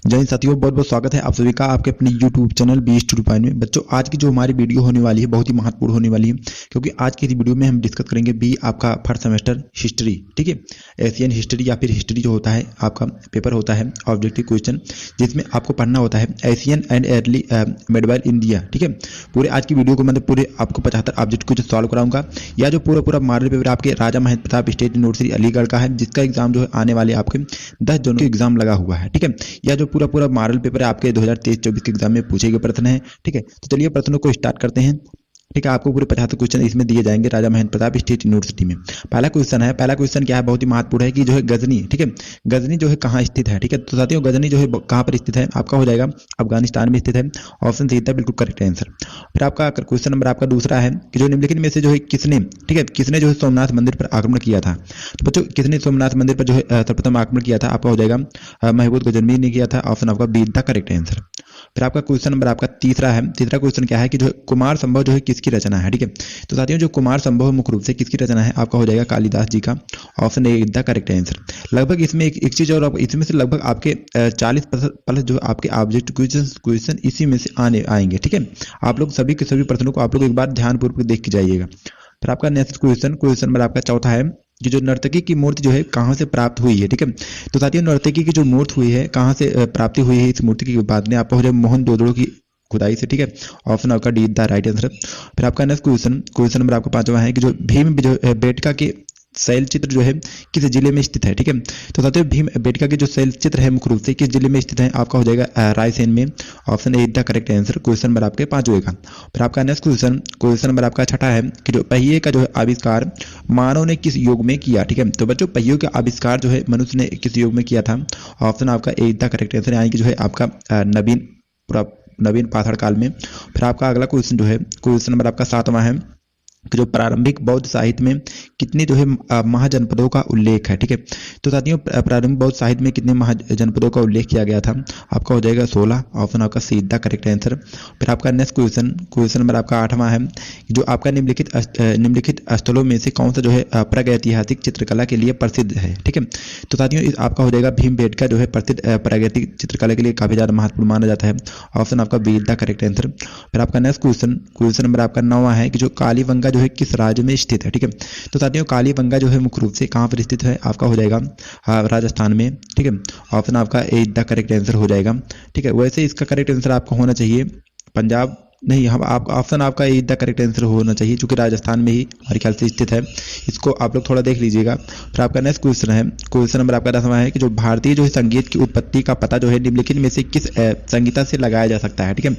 जय हिंद साथियों, बहुत बहुत स्वागत है आप सभी का आपके अपने YouTube channel B study point में। बच्चों, आज की जो हमारी वीडियो होने वाली है बहुत ही महत्वपूर्ण होने वाली है, क्योंकि आज की इस वीडियो में हम डिस्कस करेंगे बी आपका फर्स्ट सेमेस्टर हिस्ट्री। ठीक है, एशियन हिस्ट्री या फिर हिस्ट्री जो होता है आपका पेपर होता है ऑब्जेक्टिव क्वेश्चन, जिसमें आपको पढ़ना होता है Asian and early medieval India. ठीक है, पूरे आज की वीडियो को मतलब पूरे आपको 75 ऑब्जेक्ट क्वेश्चन सॉल्व कराऊंगा। या जो पूरा मॉडल पेपर आपके राजा महेंद्र प्रताप स्टेट यूनिवर्सिटी अलीगढ़ का है, जिसका एग्जाम जो है आने वाले आपके 10 जनवरी को एग्जाम लगा हुआ है। ठीक है, या जो पूरा मॉडल पेपर है आपके 2023-24 के एग्जाम में पूछे गए प्रश्न है। ठीक है, तो चलिए प्रश्नों को स्टार्ट करते हैं। ठीक है, आपको पूरे 75 क्वेश्चन इसमें दिए जाएंगे राजा महेंद्र प्रताप स्टेट यूनिवर्सिटी में। पहला क्वेश्चन क्या है, बहुत ही महत्वपूर्ण है कि जो है गजनी। ठीक है, गजनी जो है कहाँ स्थित है। ठीक है, तो साथियों गजनी जो है कहाँ पर स्थित है, आपका हो जाएगा अफगानिस्तान में स्थित है। ऑप्शन सी था बिल्कुल करेक्ट आंसर। फिर आपका क्वेश्चन नंबर आपका दूसरा है कि जो निम्नलिखित में से जो है किसने, ठीक है, किसने जो है सोमनाथ मंदिर पर आक्रमण किया था। तो बच्चों किसने सोमनाथ मंदिर पर जो है सर्वप्रथम आक्रमण किया था, आपका हो जाएगा महमूद गजनवी ने किया था। ऑप्शन आपका बी था करेक्ट आंसर। फिर आपका क्वेश्चन नंबर आपका तीसरा है। तीसरा क्वेश्चन क्या है कि जो कुमार संभव जो है किसकी रचना है। ठीक है, तो साथियों जो कुमार संभव मुख्य रूप से किसकी रचना है, आपका हो जाएगा कालिदास जी का। Option A the correct answer. लगभग इसमें एक चीज और इसमें से लगभग आपके 40% प्लस जो आपके ऑब्जेक्ट क्वेश्चन इसी में से आएंगे। ठीक है, आप लोग सभी के सभी प्रश्नों को आप लोग एक बार ध्यानपूर्वक देख के जाइएगा। फिर आपका नेक्स्ट क्वेश्चन नंबर आपका चौथा है कि जो नर्तकी की मूर्ति जो है कहाँ से प्राप्त हुई है। ठीक है, तो साथियों नर्तकी की जो मूर्ति हुई है कहाँ से प्राप्ति हुई है, इस मूर्ति की बात में आपको हो जाए मोहनजोदड़ो की खुदाई से। ठीक है, ऑप्शन आपका डी द राइट आंसर। फिर आपका नेक्स्ट क्वेश्चन नंबर आपका पांचवा है कि जो भीम बेटका के शैल चित्र जो है किस जिले में स्थित है। ठीक है, तो साथियों भीम बेटका के जो शैल चित्र है मुख्य रूप से किस जिले में स्थित है, आपका हो जाएगा रायसेन में। Option A the correct answer question number आपके पांचवें का। फिर आपका नेक्स्ट क्वेश्चन नंबर आपका छठा है कि जो पहिए का जो है आविष्कार मानव ने किस युग में किया। ठीक है, तो बच्चों पहियों का आविष्कार जो है मनुष्य ने किस युग में किया था। ऑप्शन आपका ए द करेक्ट आंसर, यानी कि जो है आपका नवीन पाषाण काल में। फिर आपका अगला क्वेश्चन जो है क्वेश्चन नंबर आपका सातवां है कि जो प्रारंभिक बौद्ध साहित्य में कितने जो है महाजनपदों का उल्लेख है। ठीक है, तो साथियों प्रारंभिक बौद्ध साहित्य में कितने महाजनपदों का उल्लेख किया गया था, आपका हो जाएगा 16। ऑप्शन आपका सीधा करेक्ट आंसर। फिर आपका नेक्स्ट क्वेश्चन नंबर आपका आठवां है कि जो आपका निम्नलिखित स्थलों में से कौन सा जो है प्रागैतिहासिक चित्रकला के लिए प्रसिद्ध है। ठीक है, तो साथियों आपका हो जाएगा भीमबेटका जो है प्रसिद्ध प्रागैतिक चित्रकला के लिए काफी ज्यादा महत्वपूर्ण माना जाता है। ऑप्शन आपका बी द करेक्ट आंसर। फिर आपका नेक्स्ट क्वेश्चन नंबर आपका 9वां है कि जो कालीबंगा जो है किस राज्य में स्थित है। ठीक है, तो साथियों कालीबंगा जो है मुख्य रूप से कहां पर स्थित है, आपका हो जाएगा राजस्थान में। ठीक है, ऑप्शन आपका ए द करेक्ट आंसर हो जाएगा। ठीक है, वैसे इसका करेक्ट आंसर आपका होना चाहिए पंजाब, नहीं हम आप ऑप्शन आपका ए द करेक्ट आंसर होना चाहिए, क्योंकि राजस्थान में ही हमारे ख्याल से स्थित है। इसको आप लोग थोड़ा देख लीजिएगा। फिर आपका नेक्स्ट क्वेश्चन नंबर आपका 10वां है कि जो भारतीय जो है संगीत की उत्पत्ति का पता जो है निम्नलिखित में से किस संगीता से लगाया जा सकता है। ठीक है,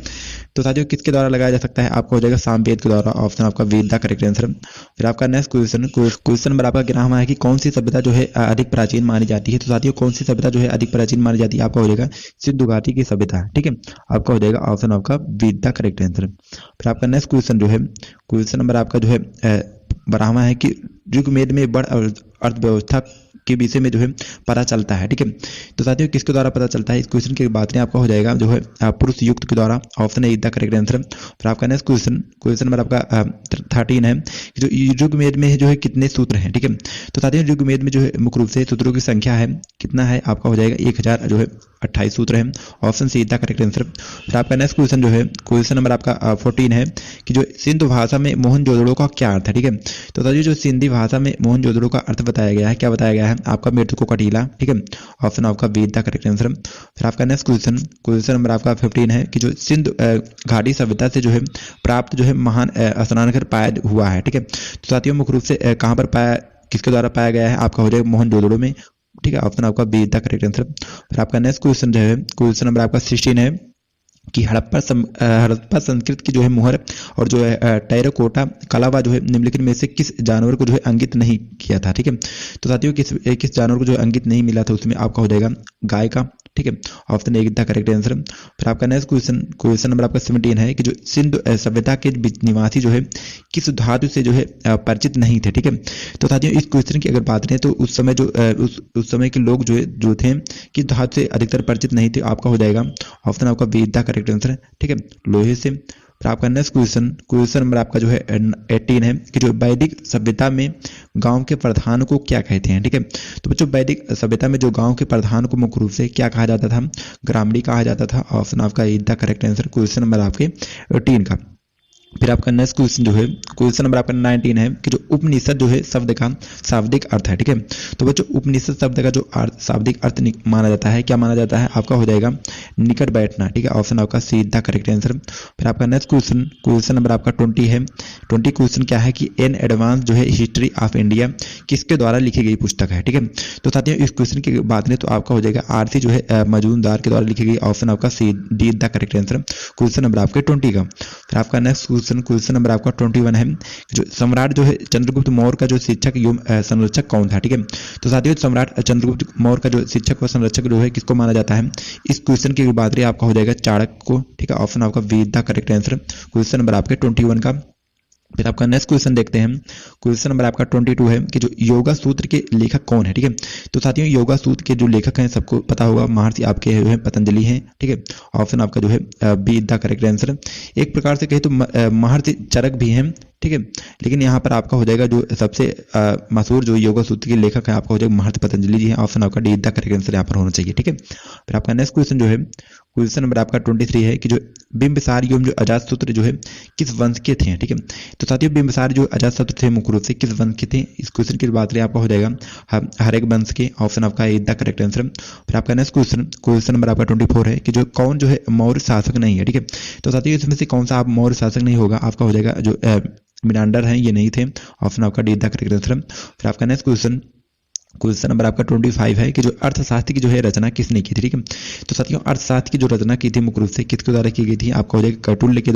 तो साथियों किसके द्वारा लगाया जा सकता है, आपको हो जाएगा सामवेद के द्वारा। ऑप्शन आपका वेद द करेक्ट आंसर। फिर आपका नेक्स्ट क्वेश्चन नंबर आपका 11वां है कि कौन सी सभ्यता जो है अधिक प्राचीन मानी जाती है। तो साथियों कौन सी सभ्यता जो है अधिक प्राचीन मानी जाती है, आपका हो जाएगा सिंधु घाटी की सभ्यता। ठीक है, आपका हो जाएगा ऑप्शन आपका वेद द करेक्ट आंसर। फिर आपका नेक्स्ट क्वेश्चन जो है क्वेश्चन नंबर आपका जो है 12वां है कि ऋग्वेद में बड़ अर्थव्यवस्था के विषय में जो है पता चलता है। ठीक है, तो साथियों किसके द्वारा पता चलता है, इस क्वेश्चन की बात नहीं, आपका हो जाएगा जो है पुरुष युक्त के द्वारा। Option A the correct answer. फिर आपका नेक्स्ट क्वेश्चन नंबर आपका 13 है कि जो ऋग्वेद में जो है कितने सूत्र हैं। ठीक है, तो साथियों ऋग्वेद में जो है मुख्य रूप से सूत्रों की संख्या है कितना है, आपका हो जाएगा 1000 जो है 28 सूत्र है। Option see the correct answer. फिर आपका नेक्स्ट क्वेश्चन जो है क्वेश्चन नंबर आपका 14 है कि जो सिंधु भाषा में मोहनजोदड़ो का क्या अर्थ है। ठीक है, तो साथियों जो सिंधी भाषा में मोहनजोदड़ो का अर्थ बताया गया है, क्या बताया गया है, आपका मृत्यु को कटीला। ठीक है, ऑप्शन आपका बी द करेक्ट आंसर। फिर आपका नेक्स्ट क्वेश्चन नंबर आपका 15 है कि जो सिंधु घाटी सभ्यता से जो है प्राप्त जो है महान स्नानघर पाया हुआ है। ठीक है, तो साथियों मुख्य रूप से कहाँ पर पाया, किसके द्वारा पाया गया है, आपका हो जाएगा मोहनजोदड़ो में। ठीक है, ऑप्शन आपका बी द करेक्ट आंसर। फिर आपका नेक्स्ट क्वेश्चन जो है क्वेश्चन नंबर आपका 16 है कि हड़प्पा संस्कृत की जो है मुहर और जो है टेराकोटा कलावा जो है निम्नलिखित में से किस जानवर को जो है अंकित नहीं किया था। ठीक है, तो साथियों किस जानवर को जो है अंकित नहीं मिला था, उसमें आपका हो जाएगा गाय का। ठीक है, option A the correct answer. फिर आपका नेक्स्ट क्वेश्चन नंबर आपका 17 है कि जो सिंधु सभ्यता के निवासी जो है किस धातु से जो है परिचित नहीं थे। ठीक है, तो साथियों इस क्वेश्चन की अगर बात करें तो उस समय जो उस समय के लोग जो थे किस धातु से अधिकतर परिचित नहीं थे, आपका हो जाएगा ऑप्शन आपका बी द करेक्ट आंसर। ठीक है, लोहे से। फिर आपका नेक्स्ट क्वेश्चन नंबर आपका जो है 18 है कि जो वैदिक सभ्यता में गांव के प्रधान को क्या कहते हैं। ठीक है, तो बच्चों वैदिक सभ्यता में जो गांव के प्रधान को मुख्य रूप से क्या कहा जाता था, ग्रामीणी कहा जाता था। ऑप्शन आपका is the correct answer, question number आपके 18 का। फिर आपका नेक्स्ट क्वेश्चन जो है क्वेश्चन नंबर आपका 19 है कि जो उपनिषद जो है शब्द का शाब्दिक अर्थ है। ठीक है, तो बच्चों उपनिषद शब्द का जो शाब्दिक अर्थ माना जाता है, क्या माना जाता है, आपका हो जाएगा निकट बैठना। ठीक है, ऑप्शन आपका सी द करेक्ट आंसर। फिर आपका नेक्स्ट क्वेश्चन नंबर आपका 20 है। 20 क्वेश्चन क्या है कि एन एडवांस जो है हिस्ट्री ऑफ इंडिया किसके द्वारा लिखी गई पुस्तक है। ठीक है, तो साथियों इस क्वेश्चन की बात करें तो आपका हो जाएगा आरसी जो है मजूमदार के द्वारा लिखी गई। ऑप्शन आपका C D the correct answer, question number आपके 20 का। फिर आपका नेक्स्ट क्वेश्चन नंबर आपका 21 है, जो सम्राट जो है चंद्रगुप्त मौर्य का जो शिक्षक एवं संरक्षक कौन था। ठीक है, तो साथियों सम्राट चंद्रगुप्त मौर्य का जो शिक्षक व संरक्षक जो है किसको माना जाता है, इस क्वेश्चन की बात रही आपका हो जाएगा चाणक्य को। ठीक है, ऑप्शन आपका be the correct answer, question number आपके 21 का। फिर आपका नेक्स्ट क्वेश्चन देखते हैं, क्वेश्चन नंबर आपका 22 है कि जो योगा सूत्र के लेखक कौन है। ठीक है, तो साथियों योगा सूत्र के जो लेखक हैं सबको पता होगा, महर्षि आपके जो है पतंजलि हैं। ठीक है, ऑप्शन आपका जो है बी द करेक्ट आंसर। एक प्रकार से कहे तो महर्षि चरक भी हैं। ठीक है, लेकिन यहाँ पर आपका हो जाएगा जो सबसे मशहूर जो योगा सूत्र के लेखक है आपका हो जाएगा महर्षि पतंजलि जी हैं। ऑप्शन आपका डी द करेक्ट आंसर यहाँ पर होना चाहिए। ठीक है, फिर आपका नेक्स्ट क्वेश्चन जो है क्वेश्चन नंबर आपका 23 है कि जो बिंबिसार एवं जो अजातशत्रु जो है किस वंश के थे। ठीक है, तो साथियों बिंबिसार जो अजातशत्रु थे मुख्य रूप से किस वंश के थे, इस क्वेश्चन की बात रही आपका हो जाएगा हरेक वंश के। ऑप्शन आपका इज द करेक्ट आंसर। फिर आपका नेक्स्ट क्वेश्चन नंबर आपका 24 है कि जो कौन जो है मौर्य शासक नहीं है। ठीक है, तो साथियों इसमें से कौन सा आप मौर्य शासक नहीं होगा, आपका हो जाएगा जो मिनांडर हैं ये नहीं थे। ऑप्शन आपका डी द करेक्ट आंसर। फिर आपका नेक्स्ट क्वेश्चन नंबर आपका 25 है कि जो अर्थशास्त्र की जो है रचना किसने की थी। ठीक है, तो साथियों अर्थशास्त्र की जो रचना की थी मुख्य रूप से किसके द्वारा की गई थी, आपका हो जाएगा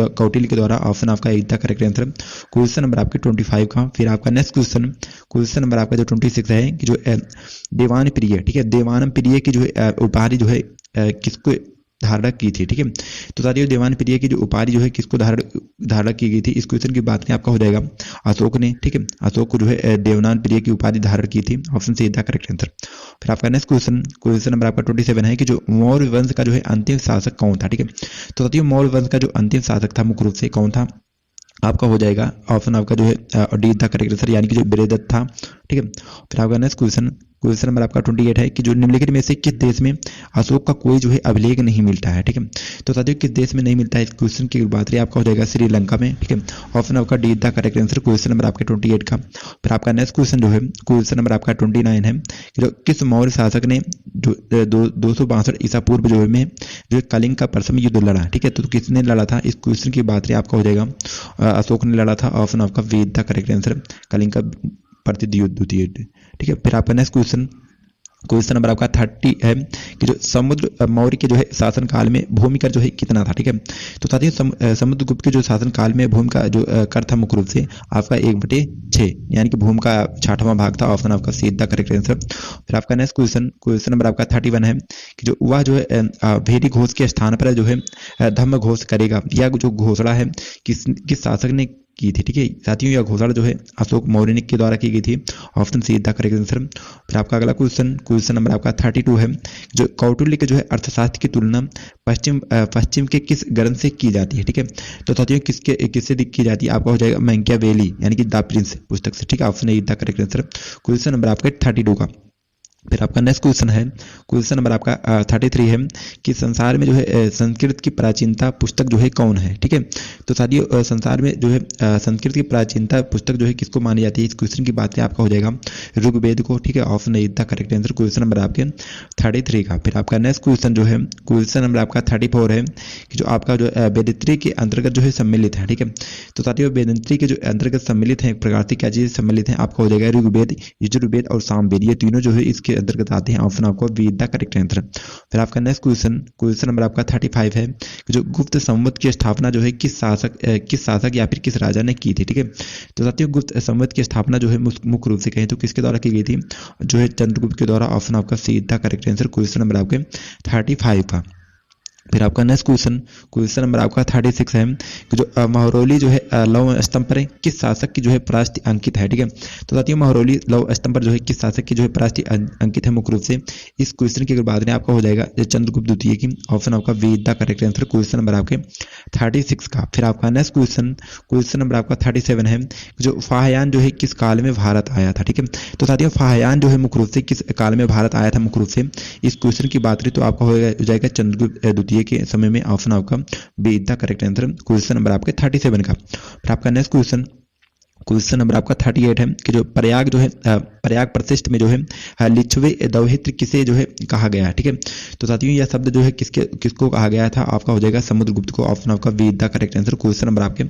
कौटिल्य के द्वारा। ऑप्शन आपका is the correct answer, question number आपके 25 का। फिर आपका नेक्स्ट क्वेश्चन नंबर आपका जो 26 है कि जो देवान प्रिय, ठीक है, देवानम प्रिय की जो है उपाधि जो है किसको धारण की थी। ठीक है, तो साथियों देवान प्रिय की जो उपाधि जो है किसको धारण की गई थी, इस क्वेश्चन की बात में आपका हो जाएगा अशोक ने। ठीक है, अशोक को जो है देवनान प्रिय की उपाधि धारण की थी। Option see the correct answer. फिर आपका नेक्स्ट क्वेश्चन नंबर आपका 27 है कि जो मौर्य वंश का जो है अंतिम शासक कौन था। ठीक है, तो साथियों मौर्य वंश का जो अंतिम शासक था मुख्य रूप से कौन था, आपका हो जाएगा ऑप्शन आपका जो है डी द करेक्ट आंसर, यानी कि जो वीरदत्त था। ठीक है, फिर आपका नेक्स्ट क्वेश्चन नंबर आपका 28 है कि जो निम्नलिखित में से किस देश में अशोक का कोई जो है अभिलेख नहीं मिलता है। ठीक है, तो साथियों किस देश में नहीं मिलता है, इस क्वेश्चन की बात रही आपका हो जाएगा श्रीलंका में। ठीक है, ऑप्शन आपका D the correct answer, question number आपके 28 का। फिर आपका नेक्स्ट क्वेश्चन जो है क्वेश्चन नंबर आपका 29 है कि जो किस मौर्य शासक ने जो 262 ईसा पूर्व जो में जो कलिंग का प्रथम युद्ध लड़ा। ठीक है, तो किसने लड़ा था, इस क्वेश्चन की बात रही आपका हो जाएगा अशोक ने लड़ा था। ऑप्शन आपका B the correct answer, Kalinga का द्वितीय युद्ध। ठीक है, फिर आपका नेक्स्ट क्वेश्चन नंबर आपका 30 है कि जो समुद्र मौर्य के जो है शासन काल में भूमि कर जो है कितना था। ठीक है, तो साथियों समुद्रगुप्त के जो शासन काल में भूमि का जो कर था मुख्य रूप से आपका 1/6, यानी कि भूमि का 6वां भाग था। ऑप्शन आपका सी द करेक्ट आंसर। फिर आपका नेक्स्ट क्वेश्चन नंबर आपका 31 है कि जो वह जो है भेदी घोष के स्थान पर जो है धम्म घोष करेगा, या जो घोषणा है किस शासक ने की थी। ठीक है, साथियों यह घोषणा जो है अशोक मौर्य के द्वारा की गई थी। Option see the correct answer. फिर आपका अगला क्वेश्चन नंबर आपका 32 है, जो कौटिल्य के जो है अर्थशास्त्र की तुलना पश्चिम के किस ग्रंथ से की जाती है। ठीक है, तो साथियों किससे की जाती है, आपका हो जाएगा मैकियावेली यानी कि द प्रिंस पुस्तक से। ठीक है, option A the correct answer, question number आपका 32 का। फिर आपका नेक्स्ट क्वेश्चन नंबर आपका 33 है कि संसार में जो है संस्कृत की प्राचीनता पुस्तक जो है कौन है। ठीक है, तो साथियों संसार में जो है संस्कृत की प्राचीनता पुस्तक जो है किसको मानी जाती है, इस क्वेश्चन की बात है आपका हो जाएगा ऋग्वेद को। ठीक है, option is the correct answer, question number आपके 33 का। फिर आपका नेक्स्ट क्वेश्चन जो है क्वेश्चन नंबर आपका 34 है कि जो आपका जो वेदत्री के अंतर्गत जो है सम्मिलित है। ठीक है, तो साथियों वेदत्री के जो अंतर्गत सम्मिलित है एक प्रकार से क्या चीज सम्मिलित है, आपका हो जाएगा ऋग्वेद, यजुर्वेद और सामवेद, ये तीनों जो है इसके अंतर्गत आते हैं। ऑप्शन आपको बी द करेक्ट आंसर। फिर आपका नेक्स्ट क्वेश्चन नंबर आपका 35 है कि जो गुप्त संवत की स्थापना जो है किस शासक या फिर किस राजा ने की थी। ठीक है, तो साथियों गुप्त संवत की स्थापना जो है मुख्य रूप से कहें तो किसके द्वारा की गई थी, जो है चंद्रगुप्त के द्वारा। ऑप्शन आपका see the correct answer, question number आपके 35 का। फिर आपका नेक्स्ट क्वेश्चन नंबर आपका 36 है कि जो महरौली जो है लौह स्तंभ पर किस शासक की जो है परास्ती अंकित है। ठीक है, तो साथियों महरौली लौह स्तंभ पर जो है किस शासक की जो है परास्ती अंकित है मुख्य रूप से। इस क्वेश्चन की अगर बात करें आपका हो जाएगा चंद्रगुप्त द्वितीय की। ऑप्शन आपका be the correct answer question number आपके 36 का। फिर आपका नेक्स्ट क्वेश्चन नंबर आपका 37 है जो फाहयान जो है किस काल में भारत आया था। ठीक है, तो साथियों फाहयान जो है मुख्य रूप से किस काल में भारत आया था मुख्य रूप से। इस क्वेश्चन की बात करें तो आपका हो जाएगा चंद्रगुप्त द्वितीय के समय में। ऑप्शन आपका be the correct answer question number आपके 37 का। फिर आपका नेक्स्ट क्वेश्चन नंबर आपका 38 है कि जो प्रयाग जो है प्रयाग प्रतिष्ठ में जो है लिच्छवे दौहित्र किसे जो है कहा गया है। ठीक है, तो साथियों यह शब्द जो है किसको कहा गया था आपका हो जाएगा समुद्रगुप्त को। ऑप्शन आपका be the correct answer question number आपके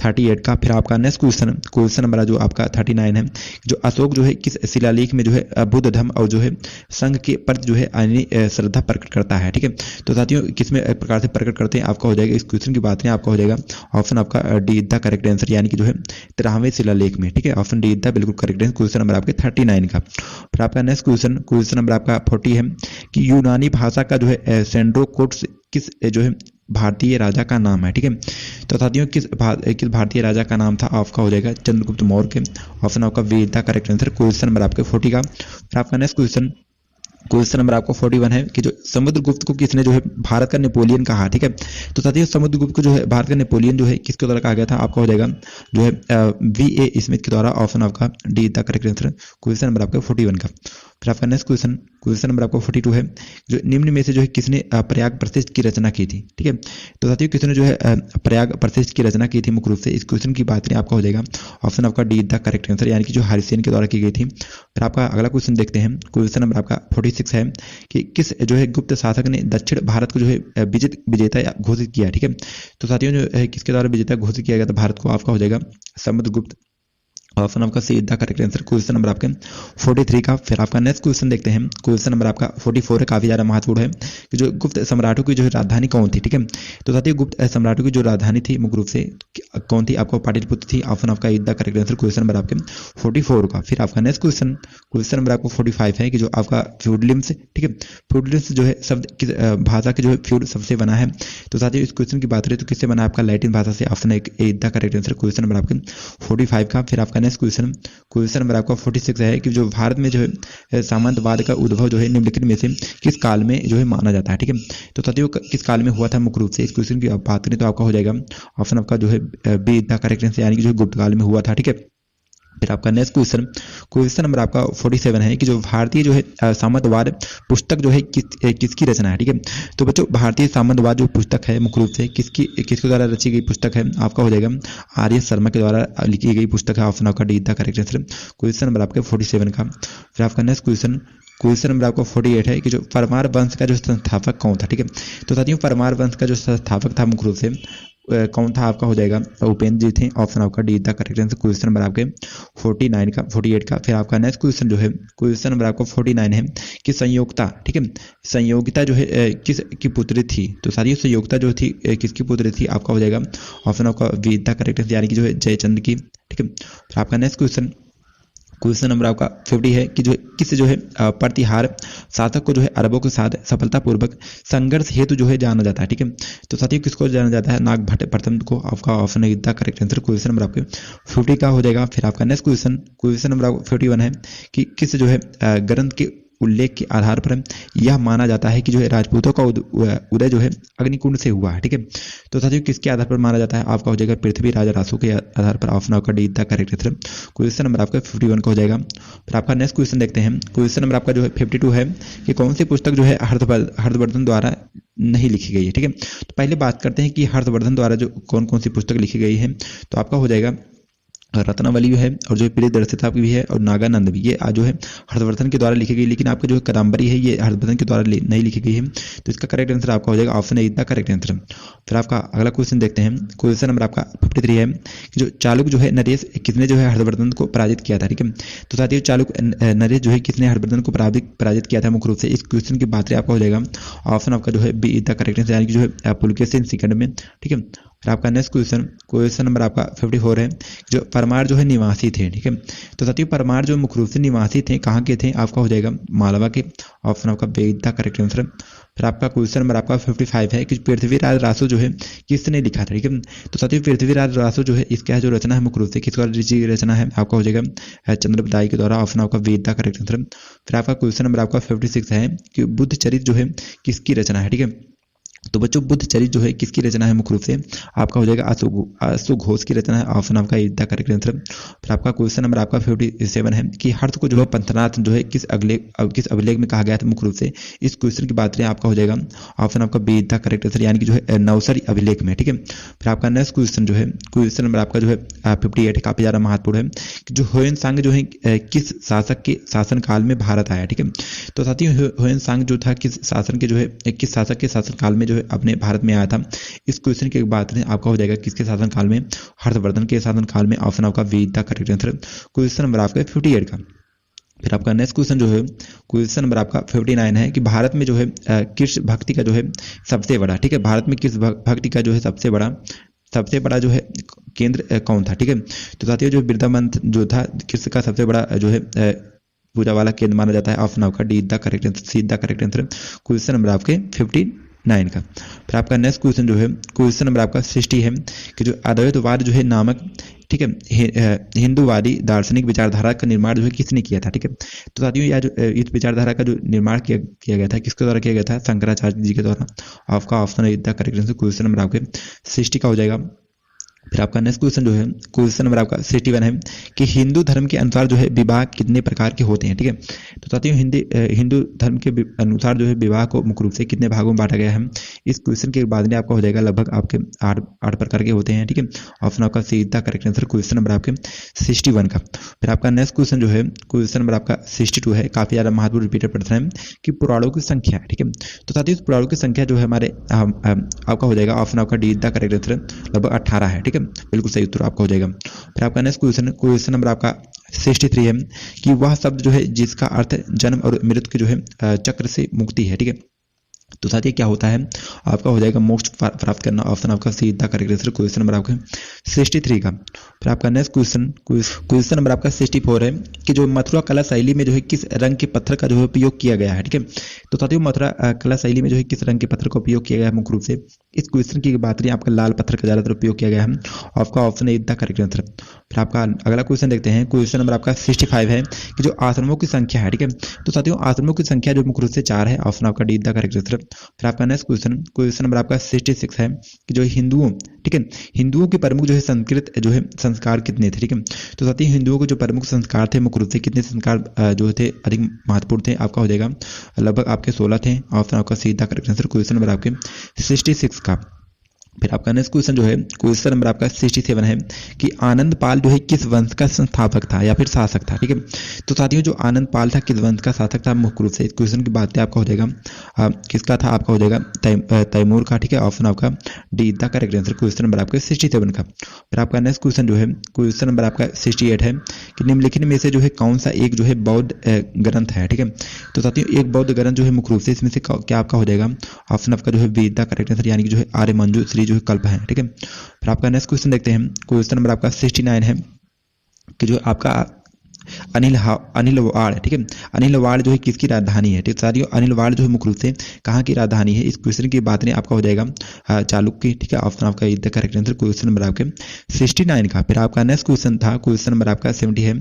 38 का। फिर आपका नेक्स्ट क्वेश्चन नंबर जो आपका 39 है जो अशोक जो है किस शिलालेख में जो है बुद्ध धर्म और जो है संघ के प्रति जो है श्रद्धा प्रकट करता है। ठीक है, तो साथियों किसमें प्रकार से प्रकट करते हैं आपका हो जाएगा इस क्वेश्चन की बात है आपका हो जाएगा ऑप्शन आपका डी द करेक्ट आंसर यानी कि जो है 13वें शिलालेख में। ठीक है, ऑप्शन डी द बिल्कुल करेक्ट आंसर क्वेश्चन नंबर आपके 39 का। फिर आपका नेक्स्ट क्वेश्चन नंबर आपका 40 है कि यूनानी भाषा का जो है सेंड्रोकोट्स किस जो है भारतीय राजा का नाम है। ठीक है, तो साथियों किस भारतीय राजा का नाम था आपका हो जाएगा चंद्रगुप्त मौर्य के। ऑप्शन आपका be the correct answer question number आपके 40 का। फिर आपका नेक्स्ट क्वेश्चन नंबर आपको 41 है कि जो समुद्रगुप्त को किसने जो है भारत का नेपोलियन कहा। ठीक है, तो साथियों समुद्रगुप्त को जो है भारत का नेपोलियन जो है किसके द्वारा कहा गया था आपका हो जाएगा जो है वी.ए. स्मिथ के द्वारा। ऑप्शन आपका D the correct answer question number आपका 41 का। फिर आपका नेक्स्ट क्वेश्चन नंबर आपको 42 है जो निम्न में से जो है किसने प्रयाग प्रतिष्ठ की रचना की थी। ठीक है, तो साथियों किसने जो है प्रयाग प्रतिष्ठ की रचना की थी मुख्य रूप से। इस क्वेश्चन की बात करें आपका हो जाएगा ऑप्शन आपका डी द करेक्ट आंसर यानी कि जो हरिसेन के द्वारा की गई थी। फिर आपका अगला क्वेश्चन देखते हैं क्वेश्चन नंबर आपका 46 है कि किस जो है गुप्त शासक ने दक्षिण भारत को जो है विजेता घोषित किया। ठीक है, तो साथियों जो है किसके द्वारा विजेता घोषित किया गया था भारत को आपका हो जाएगा समुद्रगुप्त। ऑप्शन आपका see the correct answer question number आपके 43 का। फिर आपका नेक्स्ट क्वेश्चन देखते हैं क्वेश्चन नंबर आपका 44 है काफी ज्यादा महत्वपूर्ण है कि जो गुप्त सम्राटों की जो है राजधानी कौन थी। ठीक है, तो साथियों गुप्त सम्राटों की जो राजधानी थी मुख्य रूप से कौन थी आपको पाटलिपुत्र थी। ऑप्शन आपका the correct answer question number आपके 44 का। फिर आपका नेक्स्ट क्वेश्चन नंबर आपको 45 है कि जो आपका फ्यूडलिम्स। ठीक है, फ्यूडलिम्स जो है शब्द किस भाषा के जो है फ्यूड सबसे बना है। तो साथियों इस क्वेश्चन की बात करें तो किससे बना है आपका लैटिन भाषा से। ऑप्शन एक the correct answer question number आपके 45 का। फिर आपका नेक्स्ट क्वेश्चन नंबर आपका 46 है कि जो भारत में जो है सामंतवाद का उद्भव जो है निम्नलिखित में से किस काल में जो है माना जाता है। ठीक है, तो साथियों किस काल में हुआ था मुख्य रूप से। इस क्वेश्चन की बात करें तो आपका हो जाएगा ऑप्शन आपका जो है बी द करेक्ट आंसर यानी कि जो गुप्त काल में हुआ था। ठीक है, फिर आपका नेक्स्ट क्वेश्चन नंबर आपका 47 है कि जो भारतीय जो है सामंतवाद पुस्तक जो है किसकी रचना है। ठीक है, तो बच्चों भारतीय सामंतवाद जो पुस्तक है मुख्य रूप से किसके द्वारा रची गई पुस्तक है आपका हो जाएगा आर्य शर्मा के द्वारा लिखी गई पुस्तक है। ऑप्शन आपका D the correct answer question number आपके 47 का। फिर आपका नेक्स्ट क्वेश्चन नंबर आपको 48 है कि जो परमार वंश का जो संस्थापक कौन था। ठीक है, तो साथियों परमार वंश का जो संस्थापक था मुख्य रूप से कौन था आपका हो जाएगा उपेंद्र जी थे। ऑप्शन आपका D the correct answer question number आपके 48 का। फिर आपका नेक्स्ट क्वेश्चन जो है क्वेश्चन नंबर आपको 49 है कि संयोगिता। ठीक है, संयोगिता जो है किस की पुत्री थी। तो सारी संयोगिता जो थी किसकी पुत्री थी आपका हो जाएगा ऑप्शन आपका बी द करेक्ट आंसर यानी कि जो है जयचंद्र की। ठीक है, फिर आपका नेक्स्ट क्वेश्चन नंबर आपका 50 है कि जो किस जो है प्रतिहार शासक को जो है अरबों के साथ सफलतापूर्वक संघर्ष हेतु जो है जाना जाता है। ठीक है, तो साथियों किसको जाना जाता है नागभट्ट प्रथम को। आपका ऑप्शन है the correct answer question number आपके 50 का हो जाएगा। फिर आपका नेक्स्ट क्वेश्चन नंबर आपका 51 है कि किस जो है ग्रंथ के उल्लेख के आधार पर यह माना जाता है कि जो है राजपूतों का उदय जो है अग्निकुंड से हुआ है। ठीक है, तो साथियों किसके आधार पर माना जाता है आपका हो जाएगा पृथ्वी राजा रासु के आधार पर। ऑप्शन आपका D the correct answer question number आपका 51 का हो जाएगा। फिर आपका नेक्स्ट क्वेश्चन देखते हैं क्वेश्चन नंबर आपका जो है 52 है कि कौन सी पुस्तक जो है हर्षवर्धन द्वारा नहीं लिखी गई है। ठीक है, तो पहले बात करते हैं कि हर्षवर्धन द्वारा जो कौन कौन सी पुस्तक लिखी गई है। तो आपका हो जाएगा रत्नावली है और जो प्रियदर्शिता भी है और नागानंद भी, ये जो है हर्षवर्धन के द्वारा लिखी गई। लेकिन आपका जो है कादम्बरी है ये हर्षवर्धन के द्वारा नहीं लिखी गई है। तो इसका करेक्ट आंसर आपका हो जाएगा option A the correct answer. फिर आपका अगला क्वेश्चन देखते हैं क्वेश्चन नंबर आपका 53 है कि जो चालुक्य जो है नरेश किसने जो है हर्षवर्धन को पराजित किया था। ठीक है, तो साथियों चालुक्य नरेश जो है किसने हर्षवर्धन को पराजित किया था मुख्य रूप से। इस क्वेश्चन की बात आपका हो जाएगा ऑप्शन आपका जो है बी द करेक्ट आंसर यानी कि जो है पुलकेशिन सेकंड में। ठीक है, फिर आपका नेक्स्ट क्वेश्चन नंबर आपका 54 है जो परमार जो है निवासी थे। ठीक है, तो साथियों परमार जो मुख्य रूप से निवासी थे कहाँ के थे, आपका हो जाएगा मालवा के। ऑप्शन आपका बी द करेक्ट आंसर। फिर आपका क्वेश्चन नंबर आपका 55 है कि पृथ्वीराज रासो जो है किसने लिखा था। ठीक है, तो साथियों पृथ्वीराज रासो जो है इसका जो रचना है मुख्य रूप से किसका रचना है, आपका हो जाएगा चंद्रबदाई के द्वारा। ऑप्शन आपका बी द करेक्ट आंसर। फिर आपका क्वेश्चन नंबर आपका 56 है कि बुद्ध चरित्र जो है किसकी रचना है। ठीक है, तो बच्चों बुद्ध चरित्र जो है किसकी रचना है मुख्य रूप से, आपका हो जाएगा अश्वघोष की रचना है। ऑप्शन आपका द करेक्ट आंसर। फिर आपका क्वेश्चन नंबर आपका 57 है कि हर्ष को जो है पंथनाथ जो है किस अभिलेख में कहा गया था मुख्य रूप से। इस क्वेश्चन की बात करें आपका हो जाएगा ऑप्शन आपका बी द करेक्ट आंसर, यानी कि जो है नवसरी अभिलेख में। ठीक है, फिर आपका नेक्स्ट क्वेश्चन जो है क्वेश्चन नंबर आपका जो है 58 काफी ज्यादा महत्वपूर्ण है कि जो ह्वेन सांग जो है किस शासक के शासन काल में भारत आया। ठीक है, तो साथियों ह्वेन सांग जो था किस शासन के जो है किस शासक के शासन काल में जो है अपने भारत में आया था। इस क्वेश्चन की बात करें आपका हो जाएगा किसके शासन काल में, हर्षवर्धन के शासन काल में। ऑप्शन आपका be the correct answer question number आपका 58 का। फिर आपका नेक्स्ट क्वेश्चन जो है क्वेश्चन नंबर आपका 59 है कि भारत में जो है किस भक्ति का जो है सबसे बड़ा, ठीक है, भारत में किस भक्ति का जो है सबसे बड़ा जो है केंद्र कौन था। ठीक है, तो साथियों जो वृंदावन जो था किसका सबसे बड़ा जो है पूजा वाला केंद्र माना जाता है। ऑप्शन आपका D the correct answer, see the correct answer question number आपके 59 का। फिर आपका नेक्स्ट क्वेश्चन जो है क्वेश्चन नंबर आपका 60 है कि जो अद्वैतवाद जो है नामक, ठीक है, हिंदूवादी दार्शनिक विचारधारा का निर्माण जो है किसने किया था। ठीक है, तो साथियों यह जो इस विचारधारा का जो निर्माण किया गया था किसके द्वारा किया गया था, शंकराचार्य जी के द्वारा। आपका option the correct answer question number आपके 60 का हो जाएगा। फिर आपका नेक्स्ट क्वेश्चन जो है क्वेश्चन नंबर आपका 61 है कि हिंदू धर्म के अनुसार जो है विवाह कितने प्रकार के होते हैं। ठीक है, तो साथियों हिंदू धर्म के अनुसार जो है विवाह को मुख्य रूप से कितने भागों में बांटा गया है। इस क्वेश्चन के बाद में आपका हो जाएगा लगभग आपके 8 प्रकार के होते हैं। ठीक है, ऑप्शन आपका सीधा करेक्ट आंसर क्वेश्चन नंबर आपके 61 का। फिर आपका नेक्स्ट क्वेश्चन जो है क्वेश्चन नंबर आपका 62 है, काफी ज्यादा महत्वपूर्ण रिपीटेड प्रश्न है कि पुराणों की संख्या। ठीक है, तो साथियों पुराणों की संख्या जो है हमारे आपका हो जाएगा ऑप्शन आपका डी द करेक्ट आंसर लगभग 18 है। ठीक है, बिल्कुल सही उत्तर आपका हो जाएगा। फिर आपका नेक्स्ट क्वेश्चन नंबर आपका 63 है कि वह शब्द जो है जिसका अर्थ जन्म और मृत्यु के जो है चक्र से मुक्ति है। ठीक है, तो साथ ही क्या होता है आपका हो जाएगा मोक्ष प्राप्त करना। ऑप्शन आपका सीधा करेक्ट आंसर क्वेश्चन नंबर आपका 63 का। फिर आपका नेक्स्ट क्वेश्चन नंबर आपका 64 है कि जो मथुरा कला शैली में जो है किस रंग के पत्थर का जो है उपयोग किया गया है। ठीक है, तो साथियों मथुरा कला शैली में जो है किस रंग के पत्थर का उपयोग किया गया है मुख्य रूप से। इस क्वेश्चन की बात करें आपका लाल पत्थर का ज्यादातर उपयोग किया गया है। आपका ऑप्शन है द करेक्ट आंसर। फिर आपका अगला क्वेश्चन देखते हैं क्वेश्चन नंबर आपका 65 है कि जो आश्रमों की संख्या है। ठीक है, तो साथियों आश्रमों की संख्या जो मुख्य रूप से 4 है। ऑप्शन आपका डी द करेक्ट आंसर। फिर आपका नेक्स्ट क्वेश्चन नंबर आपका 66 है कि जो हिंदुओं, ठीक है, हिंदुओं के प्रमुख जो है संस्कृत जो है संस्कार कितने थे। ठीक है, तो साथ ही हिंदुओं के जो प्रमुख संस्कार थे मुख्य रूप से कितने संस्कार जो थे अधिक महत्वपूर्ण थे। आपका हो जाएगा लगभग आपके 16 थे। ऑप्शन आपका सीधा करेक्ट आंसर क्वेश्चन नंबर आपके 66 का। फिर आपका नेक्स्ट क्वेश्चन जो है क्वेश्चन नंबर आपका 67 है कि आनंद पाल जो है किस वंश का संस्थापक था या फिर शासक था। ठीक है, तो साथियों जो आनंद पाल था किस वंश का शासक था मुख्य रूप से। इस क्वेश्चन की बात आपका हो जाएगा किसका था, आपका हो जाएगा तैमूर का। ठीक है, ऑप्शन आपका D the correct answer question number आपका 67 का। फिर आपका नेक्स्ट क्वेश्चन जो है क्वेश्चन नंबर आपका 68 है कि निम्नलिखित में से जो है कौन सा एक जो है बौद्ध ग्रंथ है। ठीक है, तो साथियों एक बौद्ध ग्रंथ जो है मुख्य रूप से इसमें से क्या आपका हो जाएगा ऑप्शन आपका जो है बी द करेक्ट आंसर, यानी कि जो है आर्य मंजू श्री जो है कल्प है। ठीक है, फिर आपका नेक्स्ट क्वेश्चन देखते हैं क्वेश्चन नंबर आपका 69 है कि जो आपका अनिल वाड़। ठीक है, अनिल वाड़ जो है किसकी राजधानी है। ठीक साथियों अनिल वाड़ जो है मुख्य रूप से कहाँ की राजधानी है। इस क्वेश्चन की बात नहीं आपका हो जाएगा चालुक्य। ठीक है, ऑप्शन आपका the correct answer question number आपके 69 का। फिर आपका नेक्स्ट क्वेश्चन था क्वेश्चन नंबर आपका 70 है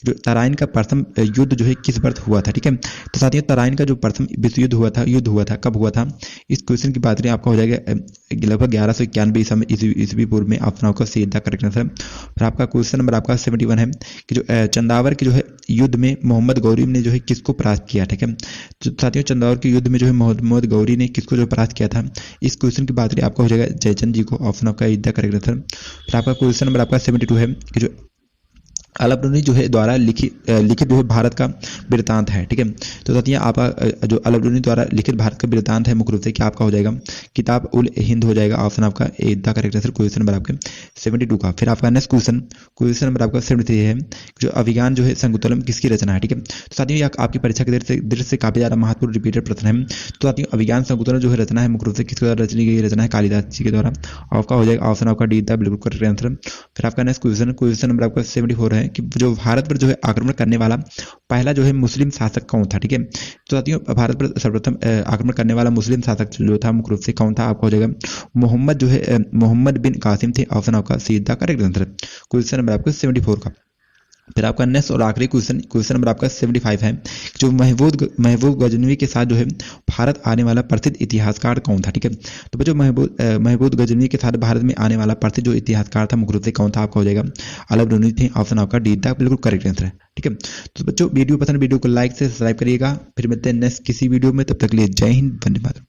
जो तराइन का प्रथम युद्ध जो है किस वर्ष हुआ था। ठीक है, तो साथियों तराइन का जो प्रथम विश्व युद्ध हुआ था कब हुआ था। इस क्वेश्चन की बात नहीं आपका हो जाएगा लगभग 1191 ईस्वी पूर्व में। ऑप्शन आपका सीधा करेक्ट आंसर। फिर आपका क्वेश्चन नंबर आपका 71 है कि जो चंदावर के जो है युद्ध में मोहम्मद गौरी ने जो है किसको परास्त किया। ठीक है, तो साथियों चंदावर के युद्ध में जो है मोहम्मद गौरी ने किसको जो परास्त किया था। इस क्वेश्चन की बात करें आपका हो जाएगा जयचंद जी को। ऑप्शन आपका द करेक्ट आंसर। फिर आपका क्वेश्चन नंबर आपका 72 है कि जो अलबरूनी जो है द्वारा लिखित जो है भारत का वृत्तांत है। ठीक है, तो साथियों आपका जो अलबरूनी द्वारा लिखित भारत का वृत्तांत है मुख्य रूप से क्या आपका हो जाएगा, किताब उल हिंद हो जाएगा। ऑप्शन आपका A the correct answer, question number आपके 72 का। फिर आपका नेक्स्ट क्वेश्चन नंबर आपका 73 है, जो अभिज्ञान जो है संकुतलम किसकी रचना है। ठीक है, तो साथियों ये आपकी परीक्षा के दृष्टि से काफी ज्यादा महत्वपूर्ण रिपीटेड प्रश्न है। तो साथियों अभिज्ञान संकुतलम जो है रचना है मुख्य रूप से किसके द्वारा रचनी गई रचना है, कालिदास जी के द्वारा। आपका हो जाएगा ऑप्शन आपका डी द बिल्कुल करेक्ट आंसर। फिर आपका नेक्स्ट क्वेश्चन नंबर आपका 74 है कि जो भारत पर जो है आक्रमण करने वाला पहला जो है मुस्लिम शासक कौन था। ठीक है, तो साथियों भारत पर सर्वप्रथम आक्रमण करने वाला मुस्लिम शासक जो था मुख्य रूप से कौन था, आपका हो जाएगा मोहम्मद जो है मोहम्मद बिन कासिम थे। ऑप्शन आपका see the correct answer, question number आपका 74 का। फिर आपका नेक्स्ट और आखिरी क्वेश्चन नंबर आपका 75 है, जो महबूब गजनवी के साथ जो है भारत आने वाला प्रसिद्ध इतिहासकार कौन था। ठीक है, तो बच्चों महबूब गजनवी के साथ भारत में आने वाला प्रसिद्ध जो इतिहासकार था मुख्य रूप से कौन था, आपका हो जाएगा अलबरूनी थे। ऑप्शन आपका डी द बिल्कुल करेक्ट आंसर है। ठीक है, तो बच्चों वीडियो पसंद वीडियो को लाइक से सब्सक्राइब करिएगा। फिर मिलते हैं नेक्स्ट किसी वीडियो में, तब तक के लिए जय हिंद, वंदे मातरम।